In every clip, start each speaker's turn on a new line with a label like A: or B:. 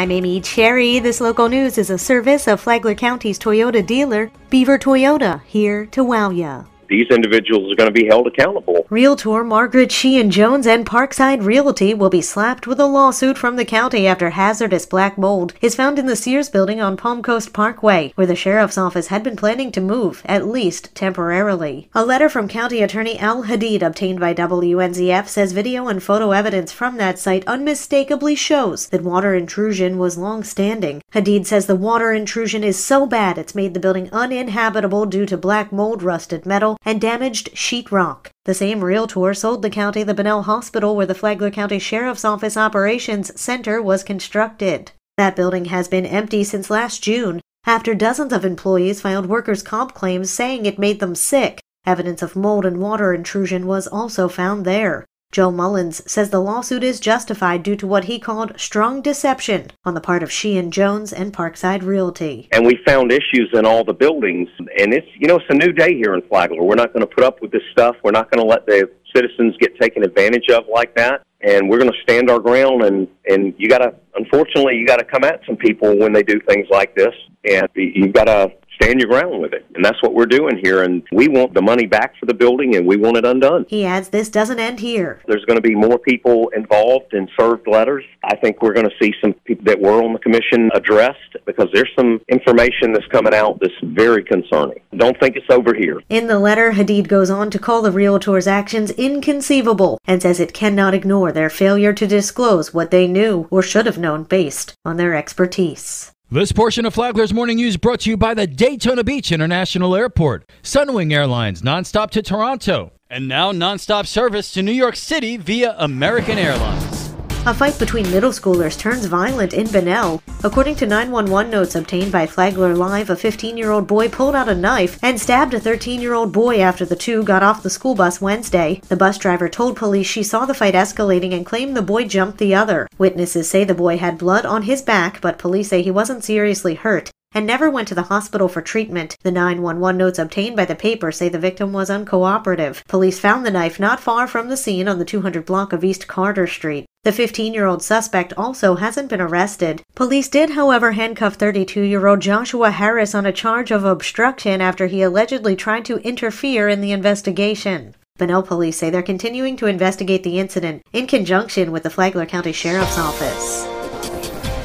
A: I'm Amy Cherry. This local news is a service of Flagler County's Toyota dealer, Beaver Toyota, here to wow ya.
B: These individuals are going to be held accountable.
A: Realtor Margaret Sheehan Jones and Parkside Realty will be slapped with a lawsuit from the county after hazardous black mold is found in the Sears building on Palm Coast Parkway, where the sheriff's office had been planning to move, at least temporarily. A letter from County Attorney Al Hadid obtained by WNZF says video and photo evidence from that site unmistakably shows that water intrusion was long-standing. Hadid says the water intrusion is so bad it's made the building uninhabitable due to black mold, rusted metal, and damaged sheetrock. The same realtor sold the county the Bunnell Hospital where the Flagler County Sheriff's Office Operations Center was constructed. That building has been empty since last June, after dozens of employees filed workers' comp claims saying it made them sick. Evidence of mold and water intrusion was also found there. Joe Mullins says the lawsuit is justified due to what he called strong deception on the part of Sheehan Jones and Parkside Realty.
B: And we found issues in all the buildings, and it's a new day here in Flagler. We're not going to put up with this stuff. We're not going to let the citizens get taken advantage of like that. And we're going to stand our ground, and unfortunately, you got to come at some people when they do things like this, and you've got to stand your ground with it. And that's what we're doing here, and we want the money back for the building, and we want it undone.
A: He adds this doesn't end here.
B: There's going to be more people involved and served letters. I think we're going to see some people that were on the commission addressed, because there's some information that's coming out that's very concerning. Don't think it's over here.
A: In the letter, Hadid goes on to call the realtor's actions inconceivable and says it cannot ignore their failure to disclose what they knew or should have known based on their expertise.
C: This portion of Flagler's Morning News brought to you by the Daytona Beach International Airport, Sunwing Airlines nonstop to Toronto, and now nonstop service to New York City via American Airlines.
A: A fight between middle schoolers turns violent in Bunnell. According to 911 notes obtained by Flagler Live, a 15-year-old boy pulled out a knife and stabbed a 13-year-old boy after the two got off the school bus Wednesday. The bus driver told police she saw the fight escalating and claimed the boy jumped the other. Witnesses say the boy had blood on his back, but police say he wasn't seriously hurt and never went to the hospital for treatment. The 911 notes obtained by the paper say the victim was uncooperative. Police found the knife not far from the scene on the 200 block of East Carter Street. The 15-year-old suspect also hasn't been arrested. Police did, however, handcuff 32-year-old Joshua Harris on a charge of obstruction after he allegedly tried to interfere in the investigation. Bunnell police say they're continuing to investigate the incident in conjunction with the Flagler County Sheriff's Office.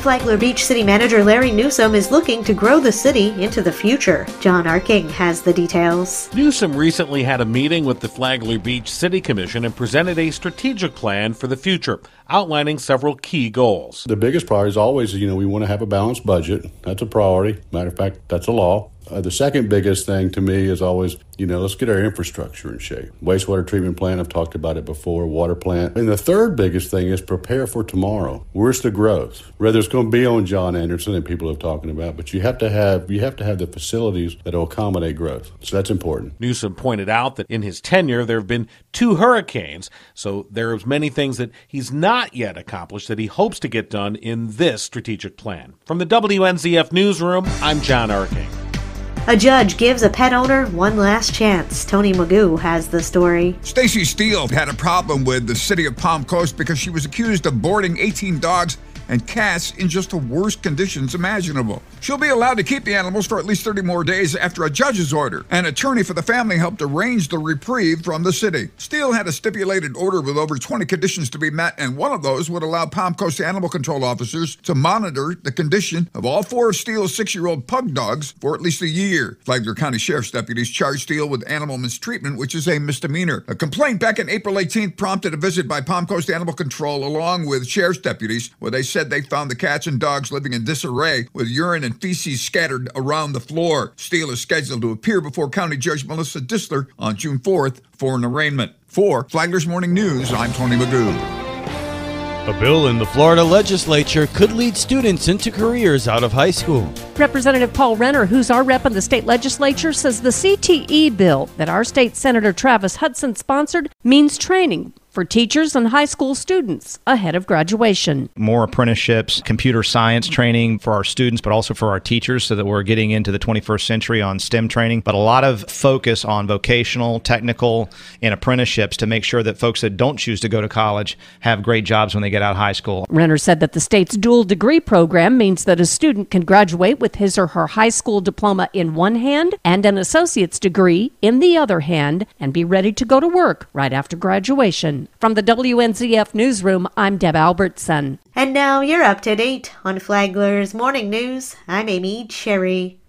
A: Flagler Beach City Manager Larry Newsom is looking to grow the city into the future. John Arking has the details.
D: Newsom recently had a meeting with the Flagler Beach City Commission and presented a strategic plan for the future, outlining several key goals.
E: The biggest priority is always, we want to have a balanced budget. That's a priority. Matter of fact, that's a law. The second biggest thing to me is always, let's get our infrastructure in shape. Wastewater treatment plant, I've talked about it before, water plant. And the third biggest thing is prepare for tomorrow. Where's the growth? Whether it's going to be on John Anderson and people are talking about, but you have to have the facilities that will accommodate growth. So that's important.
D: Newsom pointed out that in his tenure, there have been 2 hurricanes. So there's many things that he's not yet accomplished that he hopes to get done in this strategic plan. From the WNZF Newsroom, I'm John Arking.
A: A judge gives a pet owner one last chance. Tony Magoo has the story.
F: Stacy Steele had a problem with the city of Palm Coast because she was accused of boarding 18 dogs and cats in just the worst conditions imaginable. She'll be allowed to keep the animals for at least 30 more days after a judge's order. An attorney for the family helped arrange the reprieve from the city. Steele had a stipulated order with over 20 conditions to be met, and one of those would allow Palm Coast animal control officers to monitor the condition of all 4 of Steele's 6-year-old pug dogs for at least a year. Flagler County Sheriff's deputies charged Steele with animal mistreatment, which is a misdemeanor. A complaint back on April 18th prompted a visit by Palm Coast Animal Control along with sheriff's deputies, where they said they found the cats and dogs living in disarray with urine and feces scattered around the floor. Steele is scheduled to appear before County Judge Melissa Disler on June 4th for an arraignment. For Flagler's Morning News, I'm Tony Magoo.
C: A bill in the Florida legislature could lead students into careers out of high school.
G: Representative Paul Renner, who's our rep in the state legislature, says the CTE bill that our state Senator Travis Hudson sponsored means training for teachers and high school students ahead of graduation.
H: More apprenticeships, computer science training for our students, but also for our teachers so that we're getting into the 21st century on STEM training, but a lot of focus on vocational, technical, and apprenticeships to make sure that folks that don't choose to go to college have great jobs when they get out of high school.
G: Renner said that the state's dual degree program means that a student can graduate with his or her high school diploma in one hand and an associate's degree in the other hand and be ready to go to work right after graduation. From the WNZF Newsroom, I'm Deb Albertson.
A: And now you're up to date on Flagler's Morning News. I'm Amy Cherry.